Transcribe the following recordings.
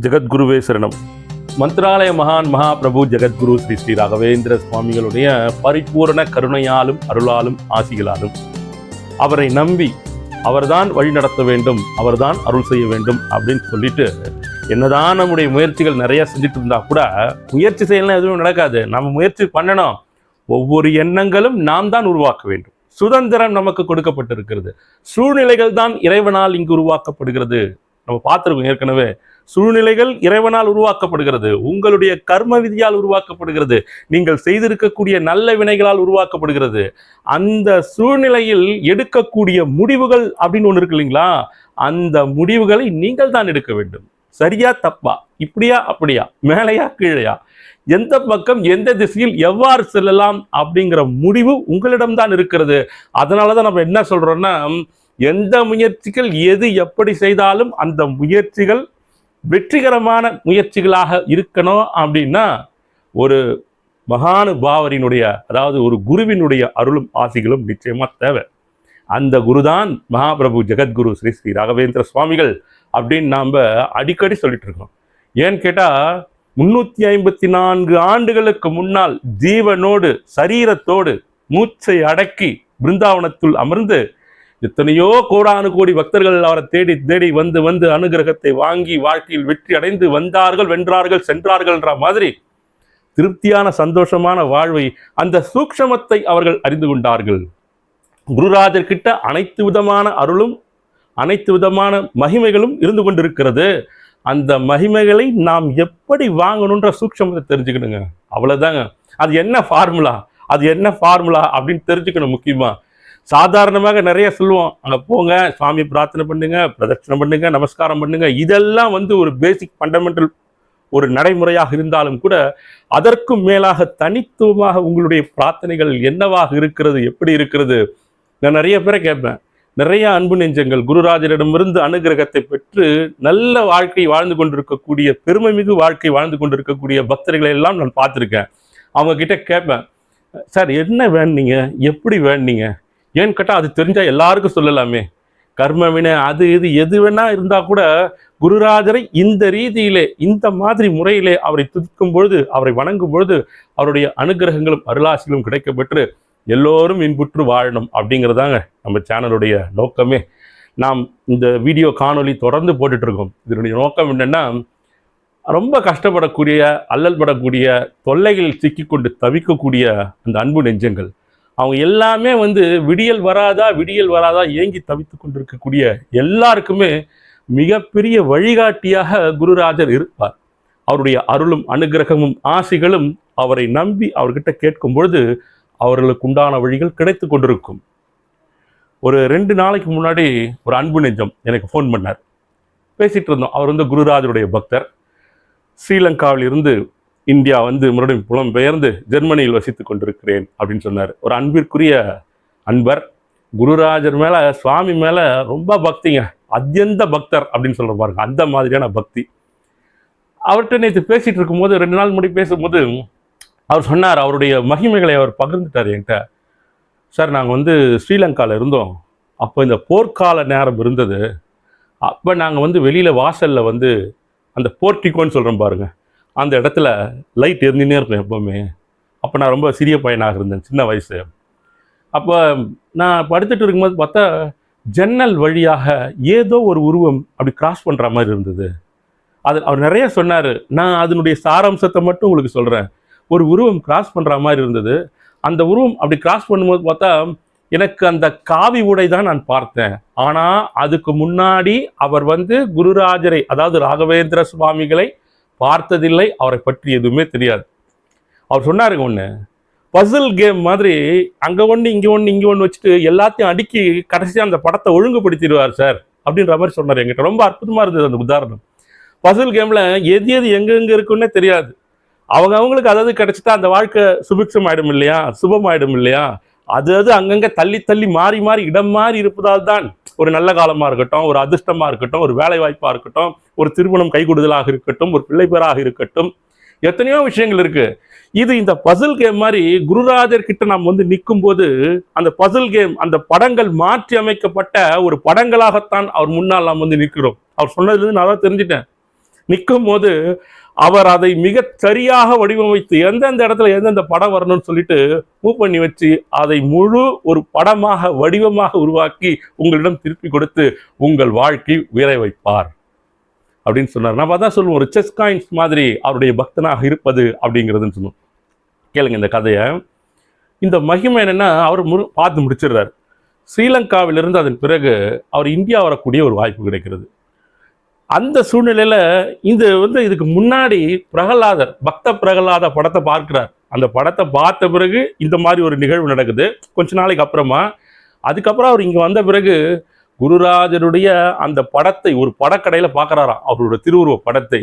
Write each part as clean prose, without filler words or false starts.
ஜெகத்குருவே சரணம். மந்த்ராலய மகான் மகாபிரபு ஜெகத்குரு ஸ்ரீ ஸ்ரீ ராகவேந்திர சுவாமிகளுடைய பரிபூரண கருணையாலும் அருளாலும் ஆசிகளாலும் அவரை நம்பி அவர்தான் வழி நடத்த வேண்டும், அவர்தான் அருள் செய்ய வேண்டும் அப்படின்னு சொல்லிட்டு என்னதான் நம்முடைய முயற்சிகள் நிறைய செஞ்சுட்டு இருந்தா கூட முயற்சி செய்யலாம் எதுவும் நடக்காது. நம்ம முயற்சி பண்ணணும். ஒவ்வொரு எண்ணங்களும் நாம் தான் உருவாக்க வேண்டும். சுதந்திரம் நமக்கு கொடுக்கப்பட்டிருக்கிறது. சூழ்நிலைகள் தான் இறைவனால் இங்கு உருவாக்கப்படுகிறது. நம்ம பார்த்திருக்கோம் ஏற்கனவே. சூழ்நிலைகள் இறைவனால் உருவாக்கப்படுகிறது. உங்களுடைய கர்ம விதியால் உருவாக்கப்படுகிறது. நீங்கள் செய்திருக்கக்கூடிய நல்ல வினைகளால் உருவாக்கப்படுகிறது. அந்த சூழ்நிலையில் எடுக்கக்கூடிய முடிவுகள் அப்படின்னு ஒன்று இருக்கு இல்லைங்களா, அந்த முடிவுகளை நீங்கள் தான் எடுக்க வேண்டும். சரியா தப்பா, இப்படியா அப்படியா, மேலையா கீழையா, எந்த பக்கம் எந்த திசையில் எவ்வாறு செல்லலாம் அப்படிங்கிற முடிவு உங்களிடம்தான் இருக்கிறது. அதனாலதான் நம்ம என்ன சொல்றோம்னா, எந்த முயற்சிகள் எது எப்படி செய்தாலும் அந்த முயற்சிகள் வெற்றிகரமான முயற்சிகளாக இருக்கணும் அப்படின்னா ஒரு மகானுபாவரினுடைய, அதாவது ஒரு குருவினுடைய அருளும் ஆசிகளும் நிச்சயமா தேவை. அந்த குருதான் மகாபிரபு ஜெகத்குரு ஸ்ரீ ஸ்ரீ ராகவேந்திர சுவாமிகள் அப்படின்னு நாம் அடிக்கடி சொல்லிட்டு இருக்கோம். ஏன்னு கேட்டால் 354 ஆண்டுகளுக்கு முன்னால் ஜீவனோடு சரீரத்தோடு மூச்சை அடக்கி பிருந்தாவனத்துள் அமர்ந்து எத்தனையோ கோடானு கோடி பக்தர்கள் அவரை தேடி தேடி வந்து வந்து அனுகிரகத்தை வாங்கி வாழ்க்கையில் வெற்றி அடைந்து வந்தார்கள், வென்றார்கள், சென்றார்கள்ன்ற மாதிரி திருப்தியான சந்தோஷமான வாழ்வை, அந்த சூக்ஷமத்தை அவர்கள் அறிந்து கொண்டார்கள். குருராஜர் கிட்ட அனைத்து விதமான அருளும் அனைத்து விதமான மகிமைகளும் இருந்து கொண்டிருக்கிறது. அந்த மகிமைகளை நாம் எப்படி வாங்கணுன்ற சூக்ஷமத்தை தெரிஞ்சுக்கணுங்க. அவ்வளவுதாங்க. அது என்ன ஃபார்முலா, அது என்ன ஃபார்முலா அப்படின்னு தெரிஞ்சுக்கணும். முக்கியமா சாதாரணமாக நிறைய சொல்லுவோம், அங்கே போங்க, சுவாமி பிரார்த்தனை பண்ணுங்க, பிரதட்சணம் பண்ணுங்க, நமஸ்காரம் பண்ணுங்க. இதெல்லாம் ஒரு பேசிக் ஃபண்டமெண்டல் ஒரு நடைமுறையாக இருந்தாலும் கூட அதற்கும் மேலாக தனித்துவமாக உங்களுடைய பிரார்த்தனைகள் என்னவாக இருக்கிறது, எப்படி இருக்கிறது. நான் நிறைய பேரை கேட்பேன். நிறைய அன்பு நெஞ்சங்கள் குருராஜரிடமிருந்து அனுகிரகத்தை பெற்று நல்ல வாழ்க்கை வாழ்ந்து கொண்டிருக்கக்கூடிய, பெருமை மிகு வாழ்க்கை வாழ்ந்து கொண்டிருக்கக்கூடிய பக்தர்களை எல்லாம் நான் பார்த்துருக்கேன். அவங்க கிட்ட கேட்பேன், சார் என்ன வேணுனீங்க, எப்படி வேணுனீங்க, ஏன்னு கேட்டால் அது தெரிஞ்சால் எல்லாருக்கும் சொல்லலாமே. கர்ம வினை அது இது எது வேணா இருந்தால் கூட குருராஜரை இந்த ரீதியிலே, இந்த மாதிரி முறையிலே அவரை துதிக்கும் பொழுது, அவரை வணங்கும் பொழுது அவருடைய அனுகிரகங்களும் அருளாசிகளும் கிடைக்கப்பெற்று எல்லோரும் இன்புற்று வாழணும் அப்படிங்கிறதாங்க நம்ம சேனலுடைய நோக்கமே. நாம் இந்த வீடியோ காணொலி தொடர்ந்து போட்டுட்டு இருக்கோம். இதனுடைய நோக்கம் என்னென்னா, ரொம்ப கஷ்டப்படக்கூடிய, அல்லல் படக்கூடிய, தொல்லைகளில் சிக்கிக்கொண்டு தவிக்கக்கூடிய அந்த அன்பு நெஞ்சங்கள், அவங்க எல்லாமே விடியல் வராதா விடியல் வராதா ஏங்கி தவித்து கொண்டிருக்கக்கூடிய எல்லாருக்குமே மிகப்பெரிய வழிகாட்டியாக குருராஜர் இருப்பார். அவருடைய அருளும் அனுகிரகமும் ஆசிகளும் அவரை நம்பி அவர்கிட்ட கேட்கும் பொழுது அவர்களுக்கு உண்டான வழிகள் கிடைத்து கொண்டிருக்கும். ஒரு 2 நாளைக்கு முன்னாடி ஒரு அன்பு நெஞ்சம் எனக்கு ஃபோன் பண்ணார். பேசிட்டு இருந்தோம். அவர் குருராஜருடைய பக்தர். ஸ்ரீலங்காவில் இருந்து இந்தியா மறுபடியும் புலம்பெயர்ந்து ஜெர்மனியில் வசித்து கொண்டிருக்கிறேன் அப்படின்னு சொன்னார். ஒரு அன்பிற்குரிய அன்பர். குருராஜர் மேலே, சுவாமி மேலே ரொம்ப பக்திங்க. அத்தியந்த பக்தர் அப்படின்னு சொல்ற பாருங்க, அந்த மாதிரியான பக்தி. அவர்கிட்ட நேற்று பேசிட்டு இருக்கும்போது, 2 நாள் முன்னாடி பேசும்போது அவர் சொன்னார், அவருடைய மகிமைகளை அவர் பகிர்ந்துட்டார் என்கிட்ட. சார், நாங்கள் ஸ்ரீலங்காவில் இருந்தோம். அப்போ இந்த போர்க்கால நேரம் இருந்தது. அப்போ நாங்கள் வெளியில் வாசலில் அந்த போர்ட்டிகோன்னு சொல்கிறோம் பாருங்க, அந்த இடத்துல லைட் எரிஞ்சுனே இருக்கும் எப்போவுமே. அப்போ நான் ரொம்ப சிறிய பையனாக இருந்தேன், சின்ன வயசு. அப்போ நான் படுத்துட்டு இருக்கும்போது பார்த்தா ஜன்னல் வழியாக ஏதோ ஒரு உருவம் அப்படி கிராஸ் பண்ணுற மாதிரி இருந்தது. அது அவர் நிறைய சொன்னார். நான் அதனுடைய சாராம்சத்தை மட்டும் உங்களுக்கு சொல்கிறேன். ஒரு உருவம் கிராஸ் பண்ணுற மாதிரி இருந்தது. அந்த உருவம் அப்படி கிராஸ் பண்ணும்போது பார்த்தா எனக்கு அந்த காவி உடை தான் நான் பார்த்தேன். ஆனால் அதுக்கு முன்னாடி அவர் குருராஜரை, அதாவது ராகவேந்திர சுவாமிகளை பார்த்ததில்லை. அவரை பற்றி எதுவுமே தெரியாது. அவர் சொன்னாருங்க, ஒன்று பசில் கேம் மாதிரி அங்கே ஒன்று இங்கே ஒன்று இங்கே ஒன்று வச்சுட்டு எல்லாத்தையும் அடுக்கி கடைசியாக அந்த படத்தை ஒழுங்குபடுத்திடுவார் சார் அப்படின்ற மாதிரி சொன்னார் என்கிட்ட. ரொம்ப அற்புதமாக இருந்தது அந்த உதாரணம். பசில் கேமில் எது எது எங்கெங்கே இருக்குன்னே தெரியாது. அவங்களுக்கு அதாவது கிடைச்சிட்டா அந்த வாழ்க்கை சுபிக்ஷம் ஆயிடும் இல்லையா, சுபம் ஆயிடும் இல்லையா. அது அங்கங்கே தள்ளி தள்ளி மாறி மாறி இடம் மாறி இருப்பதால் தான் ஒரு நல்ல காலமாக இருக்கட்டும், ஒரு அதிர்ஷ்டமாக இருக்கட்டும், ஒரு வேலை வாய்ப்பாக இருக்கட்டும், ஒரு திருமணம் கைகூடுதலாக இருக்கட்டும், ஒரு பிள்ளை பேராக இருக்கட்டும், எத்தனையோ விஷயங்கள் இருக்கு. இது இந்த பசில் கேம் மாதிரி குருராஜர் கிட்ட நாம் நிற்கும் போது அந்த பசில் கேம், அந்த படங்கள் மாற்றி அமைக்கப்பட்ட ஒரு படங்களாகத்தான் அவர் முன்னால் நாம் நிற்கிறோம். அவர் சொன்னதுலேருந்து நான் தான் தெரிஞ்சுட்டேன். நிற்கும் போது அவர் அதை மிக சரியாக வடிவமைத்து எந்தெந்த இடத்துல எந்தெந்த படம் வரணும்னு சொல்லிட்டு மூவ் பண்ணி வச்சு அதை முழு ஒரு படமாக வடிவமாக உருவாக்கி உங்களிடம் திருப்பி கொடுத்து உங்கள் வாழ்க்கை உயர வைப்பார் அப்படின்னு சொன்னார். நம்ம அதான் சொல்லுவோம், ஒரு செஸ் காயின்ஸ் மாதிரி அவருடைய பக்தனாக இருப்பது அப்படிங்கிறதுன்னு சொல்லுவோம். கேளுங்க இந்த கதையை. இந்த மகிமை என்னன்னா, அவர் பார்த்து முடிச்சிடுறாரு. ஸ்ரீலங்காவிலிருந்து அதன் பிறகு அவர் இந்தியா வரக்கூடிய ஒரு வாய்ப்பு கிடைக்கிறது. அந்த சூழ்நிலையில இதுக்கு முன்னாடி பிரகலாதர், பக்த பிரகலாத படத்தை பார்க்கிறார். அந்த படத்தை பார்த்த பிறகு இந்த மாதிரி ஒரு நிகழ்வு நடக்குது கொஞ்ச நாளைக்கு அப்புறமா. அதுக்கப்புறம் அவர் இங்க வந்த பிறகு குருராஜருடைய அந்த படத்தை ஒரு படக்கடையில பார்க்கறாராம். அவரோட திருவுருவ படத்தை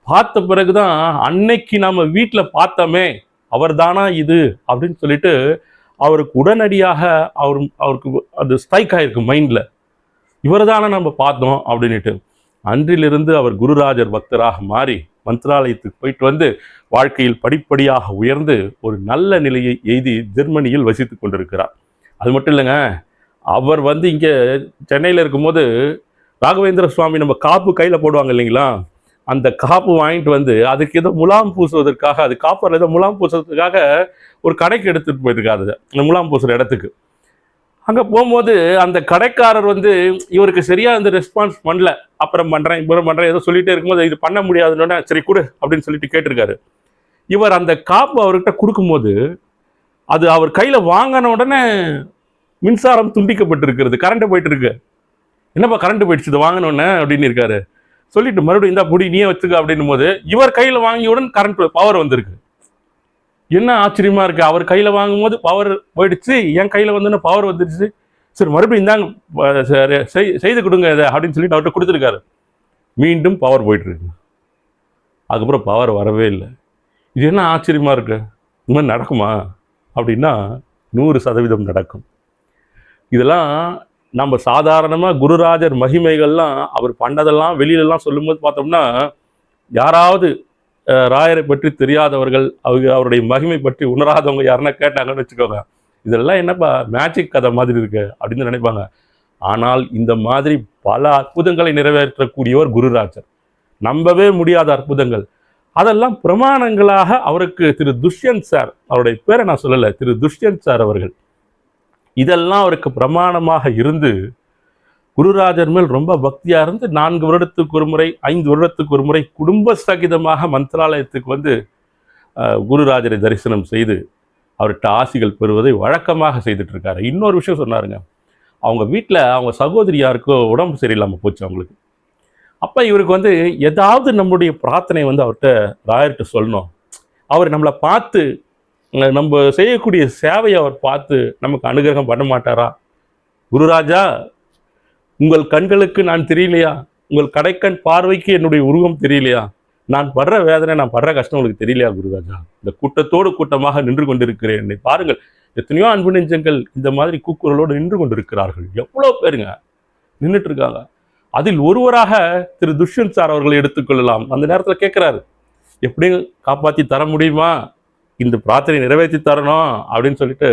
பார்த்த பிறகுதான், அன்னைக்கு நம்ம வீட்டில் பார்த்தோமே அவர் தானா இது அப்படின்னு சொல்லிட்டு அவருக்கு உடனடியாக அவருக்கு அது ஸ்ட்ரைக் ஆயிருக்கு மைண்ட்ல, இவர் தானே நம்ம பார்த்தோம் அப்படின்ட்டு. அன்றிலிருந்து அவர் குருராஜர் பக்தராக மாறி மந்திராலயத்துக்கு போயிட்டு வந்து வாழ்க்கையில் படிப்படியாக உயர்ந்து ஒரு நல்ல நிலையை எய்தி ஜெர்மனியில் வசித்து கொண்டிருக்கிறார். அது மட்டும் இல்லைங்க, அவர் இங்கே சென்னையில் இருக்கும்போது ராகவேந்திர சுவாமி நம்ம காப்பு கையில் போடுவாங்க இல்லைங்களா, அந்த காப்பு வாங்கிட்டு அதுக்கு ஏதோ முலாம் பூசுவதற்காக, அது காப்பரில் ஏதோ முலாம் பூசுவதற்காக ஒரு கடைக்கு எடுத்துகிட்டு போயிருக்காரு, அந்த முலாம் பூசுகிற இடத்துக்கு. அங்கே போகும்போது அந்த கடைக்காரர் இவருக்கு சரியாக அந்த ரெஸ்பான்ஸ் பண்ணல. அப்புறம் பண்ணுறேன் இப்புறம் பண்ணுறேன் ஏதோ சொல்லிகிட்டே இருக்கும்போது இது பண்ண முடியாதுன்னு சரி கொடு அப்படின்னு சொல்லிட்டு கேட்டிருக்காரு. இவர் அந்த காப்பு அவர்கிட்ட கொடுக்கும்போது அது அவர் கையில் வாங்கின உடனே மின்சாரம் துண்டிக்கப்பட்டிருக்கிறது, கரண்ட் போயிட்டு இருக்கு. என்னப்பா கரண்ட் போயிடுச்சு இதை வாங்கினோடனே அப்படின்னு இருக்காரு. சொல்லிட்டு மறுபடியும் இந்த பொடி நீயே வச்சுக்க அப்படின்னும் போது இவர் கையில் வாங்கியவுடன் கரண்ட் பவர் வந்திருக்கு. என்ன ஆச்சரியமா இருக்கு, அவர் கையில வாங்கும் போது பவர் போயிடுச்சு, என் கையில பவர் வந்துடுச்சு, சரி மறுபடியும் இந்தாங்க செய்து கொடுங்க இதை அப்படின்னு சொல்லிட்டு அவர்கிட்ட கொடுத்துருக்காரு. மீண்டும் பவர் போயிட்டு இருக்கு. அதுக்கப்புறம் பவர் வரவே இல்லை. இது என்ன ஆச்சரியமா இருக்கு, இந்த மாதிரி நடக்குமா அப்படின்னா 100% நடக்கும். இதெல்லாம் நம்ம சாதாரணமாக குருராஜர் மகிமைகள்லாம் அவர் பண்ணதெல்லாம் வெளியிலலாம் சொல்லும்போது பார்த்தோம்னா, யாராவது ராயரை பற்றி தெரியாதவர்கள், அவருடைய மகிமை பற்றி உணராதவங்க யாருன்னா கேட்டாங்கன்னு வச்சுக்கோங்க, இதெல்லாம் என்னப்பா மேஜிக் கதை மாதிரி இருக்கு அப்படின்னு நினைப்பாங்க. ஆனால் இந்த மாதிரி பல அற்புதங்களை நிறைவேற்றக்கூடியவர் குருராஜர். நம்பவே முடியாத அற்புதங்கள், அதெல்லாம் பிரமாணங்களாக அவருக்கு திரு துஷ்யந்த் சார், அவருடைய பேரை நான் சொல்லலை, திரு துஷ்யந்த் சார் அவர்கள் இதெல்லாம் அவருக்கு பிரமாணமாக இருந்து குருராஜர் மேல் ரொம்ப பக்தியா இருந்து 4 வருடத்துக்கு ஒரு முறை 5 வருடத்துக்கு ஒரு முறை குடும்ப சகிதமாக மந்திராலயத்துக்கு குருராஜரை தரிசனம் செய்து அவர்கிட்ட ஆசிகள் பெறுவதை வழக்கமாக செய்துட்டு இருக்காரு. இன்னொரு விஷயம் சொன்னாருங்க, அவங்க வீட்டில் அவங்க சகோதரி யாருக்கோ உடம்பு சரியில்லாமல் போச்சு அவங்களுக்கு. அப்போ இவருக்கு ஏதாவது நம்முடைய பிரார்த்தனை அவர்கிட்ட ராயர்கிட்ட சொல்லணும். அவர் நம்மளை பார்த்து நம்ம செய்யக்கூடிய சேவையை அவர் பார்த்து நமக்கு அனுகிரகம் பண்ண மாட்டாரா? குருராஜா, உங்கள் கண்களுக்கு நான் தெரியலையா? உங்கள் கடைக்கண் பார்வைக்கு என்னுடைய உருவம் தெரியலையா? நான் படுற வேதனை, நான் படுற கஷ்டம் உங்களுக்கு தெரியலையா குருராஜா? இந்த கூட்டத்தோடு கூட்டமாக நின்று கொண்டிருக்கிறேன், என்னை பாருங்கள், எத்தனையோ அன்பு நெஞ்சங்கள் இந்த மாதிரி கூக்குரலோடு நின்று கொண்டிருக்கிறார்கள். எவ்வளோ பேருங்க நின்றுட்டு இருக்காங்க. அதில் ஒருவராக திரு துஷ்யந்த் சார் அவர்களை எடுத்துக்கொள்ளலாம். அந்த நேரத்தில் கேட்குறாரு, எப்படி காப்பாற்றி தர முடியுமா, இந்த பிரார்த்தனை நிறைவேற்றி தரணும் அப்படின்னு சொல்லிட்டு,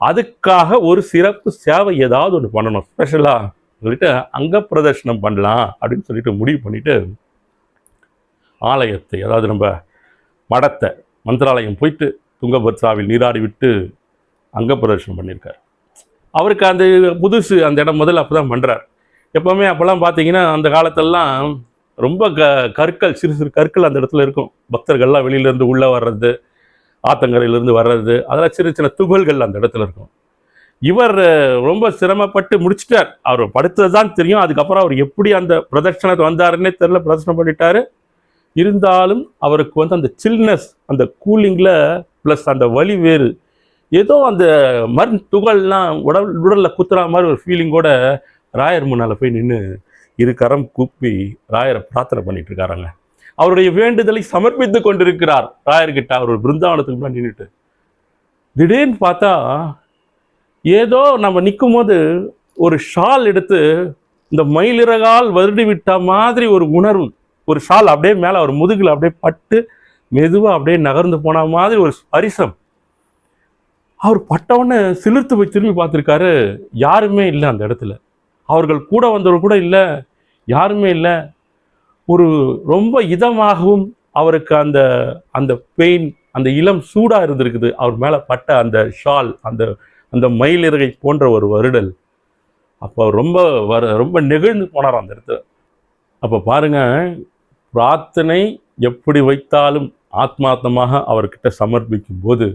அதுக்காக ஒரு சிறப்பு சேவை ஏதாவது ஒன்று பண்ணணும் ஸ்பெஷலாக சொல்லிட்டு அங்க பிரதர்ஷனம் பண்ணலாம் அப்படின்னு சொல்லிட்டு முடிவு பண்ணிட்டு ஆலயத்தை, அதாவது நம்ம மடத்தை, மந்திராலயம் போயிட்டு துங்கபத்ராவில் நீராடி விட்டு அங்க பிரதர்ஷனம் பண்ணியிருக்காரு. அவருக்கு அந்த புதுசு அந்த இடம் முதல்ல அப்போ தான் பண்ணுறார். எப்போவுமே அப்போல்லாம் பார்த்தீங்கன்னா அந்த காலத்திலலாம் ரொம்ப கற்கள், சிறு சிறு கற்கள் அந்த இடத்துல இருக்கும். பக்தர்கள்லாம் வெளியிலேருந்து உள்ளே வர்றது, ஆத்தங்கரையிலேருந்து வர்றது, அதெல்லாம் சின்ன சின்ன துகள்கள் அந்த இடத்துல இருக்கும். இவர் ரொம்ப சிரமப்பட்டு முடிச்சிட்டார். அவர் படுத்தது தான் தெரியும். அதுக்கப்புறம் அவர் எப்படி அந்த பிரதட்சணத்தை வந்தாருன்னே தெரியல, பிரதட்சணம் பண்ணிட்டாரு. இருந்தாலும் அவருக்கு அந்த சில்னஸ், அந்த கூலிங்கில் ப்ளஸ் அந்த வலி வேறு ஏதோ அந்த துகள்லாம் உடலில் குத்துற மாதிரி ஒரு ஃபீலிங்கோட ராயர் முன்னால் போய் நின்று இரு கரம் கூப்பி ராயரை பிரார்த்தனை பண்ணிட்டு இருக்காராங்க. அவருடைய வேண்டுதலை சமர்ப்பித்து கொண்டிருக்கிறார் ராயர்கிட்ட. அவர் ஒரு பிருந்தாவனத்துக்கு முன்னாடி நின்றுட்டு திடீர்னு பார்த்தா ஏதோ நம்ம நிற்கும் போது ஒரு ஷால் எடுத்து இந்த மயிலிறகால் வருடி விட்ட மாதிரி ஒரு உணர்வு, ஒரு ஷால் அப்படியே மேலே அவர் முதுகில் அப்படியே பட்டு மெதுவாக அப்படியே நகர்ந்து போன மாதிரி ஒரு ஸ்பரிசம். அவர் பட்டவொன்னே சிலிர்த்து போய் திரும்பி பார்த்துருக்காரு. யாருமே இல்லை அந்த இடத்துல. அவர்கள் கூட வந்தவர் கூட இல்லை, யாருமே இல்லை. ஒரு ரொம்ப இதமாகவும் அவருக்கு அந்த அந்த பெயின், அந்த இளம் சூடா இருந்திருக்குது. அவர் மேல பட்ட அந்த ஷால், அந்த அந்த மயிலிறகை போன்ற ஒரு வருடல். அப்போ ரொம்ப நெகிழ்ந்து போனார் அந்த இடத்துல. அப்போ பாருங்க, பிரார்த்தனை எப்படி வைத்தாலும் ஆத்மார்த்தமாக அவர்கிட்ட சமர்ப்பிக்கும் போது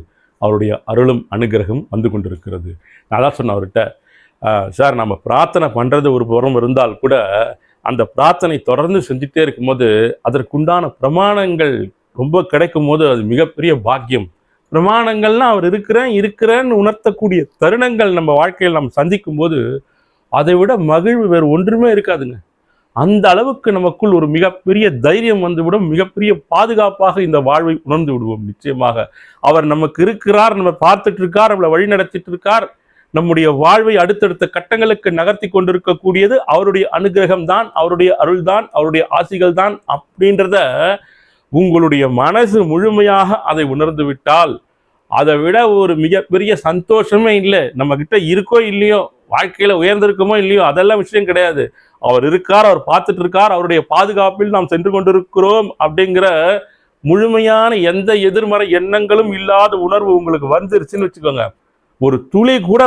அவருடைய அருளும் அனுகிரகம் வந்து கொண்டிருக்கிறது. நான் தான் சொன்னேன் அவர்கிட்ட, சார் நம்ம பிரார்த்தனை பண்ணுறது ஒரு புறம் இருந்தால் கூட அந்த பிரார்த்தனை தொடர்ந்து செஞ்சுட்டே இருக்கும்போது அதற்குண்டான பிரமாணங்கள் ரொம்ப கிடைக்கும் போது அது மிகப்பெரிய பாக்கியம். பிரமாணங்கள்லாம் அவர் இருக்கிறேன்னு உணர்த்தக்கூடிய தருணங்கள் நம்ம வாழ்க்கையில் நம்ம சந்திக்கும் போது அதை விட மகிழ்வு வேறு ஒன்றுமே இருக்காதுங்க. அந்த அளவுக்கு நமக்குள் ஒரு மிகப்பெரிய தைரியம் வந்துவிடும், மிகப்பெரிய பாதுகாப்பாக இந்த வாழ்வை உணர்ந்து விடுவோம். நிச்சயமாக அவர் நமக்கு இருக்கிறார், நம்ம பார்த்துட்டு இருக்கார், நம்மளை வழி நடத்திட்டு இருக்கார். நம்முடைய வாழ்வை அடுத்தடுத்த கட்டங்களுக்கு நகர்த்தி கொண்டிருக்கக்கூடியது அவருடைய அனுகிரகம் தான், அவருடைய அருள் தான், அவருடைய ஆசிகள் தான். அப்படின்றத உங்களுடைய மனசு முழுமையாக அதை உணர்ந்து விட்டால் அதை விட ஒரு மிகப்பெரிய சந்தோஷமே இல்லை. நம்ம கிட்ட இருக்கோ இல்லையோ, வாழ்க்கையில உயர்ந்திருக்குமோ இல்லையோ, அதெல்லாம் விஷயம் கிடையாது. அவர் இருக்கார், அவர் பார்த்துட்டு இருக்கார், அவருடைய பாதுகாப்பில் நாம் சென்று கொண்டிருக்கிறோம் அப்படிங்கிற முழுமையான எந்த எதிர்மறை எண்ணங்களும் இல்லாத உணர்வு உங்களுக்கு வந்துருச்சுன்னு வச்சுக்கோங்க. ஒரு துளி கூட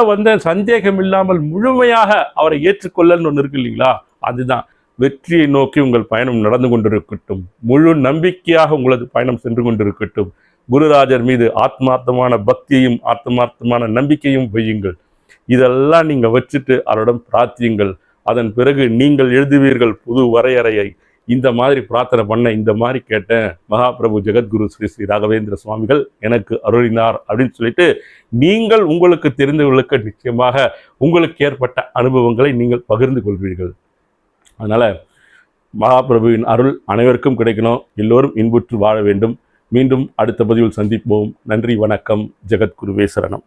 சந்தேகம் இல்லாமல் முழுமையாக அவரை ஏற்றுக்கொள்ளன்னு ஒன்று இருக்கு இல்லைங்களா, அதுதான் வெற்றியை நோக்கி உங்கள் பயணம் நடந்து கொண்டிருக்கட்டும். முழு நம்பிக்கையாக உங்களது பயணம் சென்று கொண்டிருக்கட்டும். குருராஜர் மீது ஆத்மார்த்தமான பக்தியையும் ஆத்மார்த்தமான நம்பிக்கையும் வையுங்கள். இதெல்லாம் நீங்க வச்சுட்டு அவரிடம் பிரார்த்தியுங்கள். அதன் பிறகு நீங்கள் எழுதுவீர்கள் புது வரையறையை. இந்த மாதிரி பிரார்த்தனை பண்ண, இந்த மாதிரி கேட்டேன், மகாபிரபு ஜெகத்குரு ஸ்ரீ ஸ்ரீ ராகவேந்திர சுவாமிகள் எனக்கு அருளினார் அப்படின்னு சொல்லிட்டு நீங்கள் உங்களுக்கு தெரிந்தவர்களுக்கு நிச்சயமாக உங்களுக்கு ஏற்பட்ட அனுபவங்களை நீங்கள் பகிர்ந்து கொள்வீர்கள். அதனால மகாபிரபுவின் அருள் அனைவருக்கும் கிடைக்கணும். எல்லோரும் இன்புற்று வாழ வேண்டும். மீண்டும் அடுத்த பதிவில் சந்திப்போம். நன்றி, வணக்கம். ஜெகத்குருவே சரணம்.